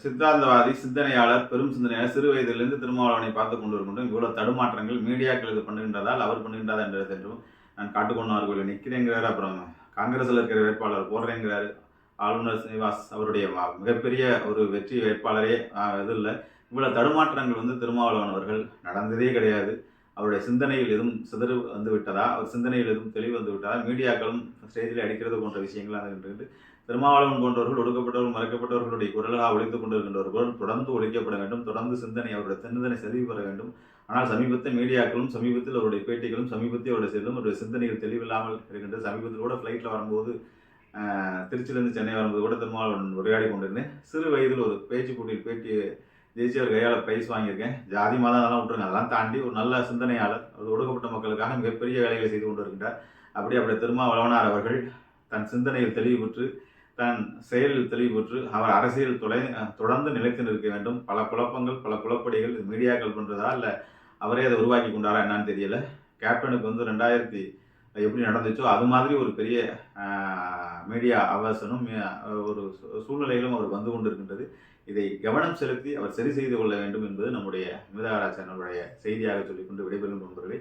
சித்தாந்தவாதி, சிந்தனையாளர், பெரும் சிந்தனையாளர், சிறு வயதிலிருந்து திருமாவளவனை பார்த்து கொண்டு வருகின்றோம். இவ்வளவு தடுமாற்றங்கள் மீடியாக்கள் இது பண்ணுகின்றதால் அவர் பண்ணுகின்றதா என்றும் நான் காட்டுக்கொண்டார் கோயில் நிற்கிறேங்கிறாரு. அப்புறம் காங்கிரஸில் இருக்கிற வேட்பாளர் போடுறேங்கிறாரு. ஆளுநர் ஸ்ரீனிவாஸ் அவருடைய மிகப்பெரிய ஒரு வெற்றி வேட்பாளரே இது இல்லை. இவ்வளவு தடுமாற்றங்கள் திருமாவளவன் அவர்கள் நடந்ததே கிடையாது. அவருடைய சிந்தனையில் எதுவும் சிதறு வந்து விட்டதா, அவர் சிந்தனையில் எதுவும் தெளிவு வந்து விட்டதா, மீடியாக்களும் ஸ்டேஜில் அடிக்கிறது போன்ற விஷயங்கள் அது திருமாவளவன் போன்றவர்கள் ஒடுக்கப்பட்டவர்கள் மறைக்கப்பட்டவர்களுடைய குரலாக ஒழித்துக் கொண்டிருக்கின்றவர்கள் தொடர்ந்து ஒழிக்கப்பட வேண்டும். தொடர்ந்து சிந்தனை அவருடைய சிந்தனை செறிவு பெற வேண்டும். ஆனால் சமீபத்தில் மீடியாக்களும் சமீபத்தில் அவருடைய பேட்டிகளும் சமீபத்தில் அவருடைய செல்லும் அவருடைய சிந்தனைகள் தெளிவில்லாமல் இருக்கின்றது. சமீபத்தில் கூட ஃப்ளைட்டில் வரும்போது திருச்சியிலிருந்து சென்னை வரும்போது கூட திருமாவளவன் உரையாடி கொண்டிருந்தேன். சிறு வயதில் ஒரு பேச்சு போட்டியில் பேட்டி ஜெயிச்சு அவர் கையால் ப்ரைஸ் வாங்கியிருக்கேன். ஜாதி மதம் அதெல்லாம் விட்டுருங்க, அதெல்லாம் தாண்டி ஒரு நல்ல சிந்தனையாளர், அவர் ஒடுக்கப்பட்ட மக்களுக்காக மிகப்பெரிய வேலைகளை செய்து கொண்டிருக்கின்றார். அப்படி திருமாவளவனார் அவர்கள் தன் சிந்தனையில் தெளிவு பெற்று தன் செயலில் தெளிவு பெற்று அவர் அரசியல் தொடர்ந்து நிலைத்து நிற்க வேண்டும். பல குழப்பங்கள், பல குழப்படிகள் மீடியாக்கள் பண்ணுறதா இல்லை அவரே அதை உருவாக்கி கொண்டாரா என்னன்னு தெரியல. கேப்டனுக்கு 2000 எப்படி நடந்துச்சோ அது மாதிரி ஒரு பெரிய மீடியா அவசனும் ஒரு சூழ்நிலையிலும் அவர் வந்து கொண்டிருக்கின்றது. இதை கவனம் செலுத்தி அவர் சரி செய்து கொள்ள வேண்டும் என்பது நம்முடைய மிதவாரா சேனலுடைய செய்தியாக சொல்லிக்கொண்டு விடைபெறும் நண்பர்களே.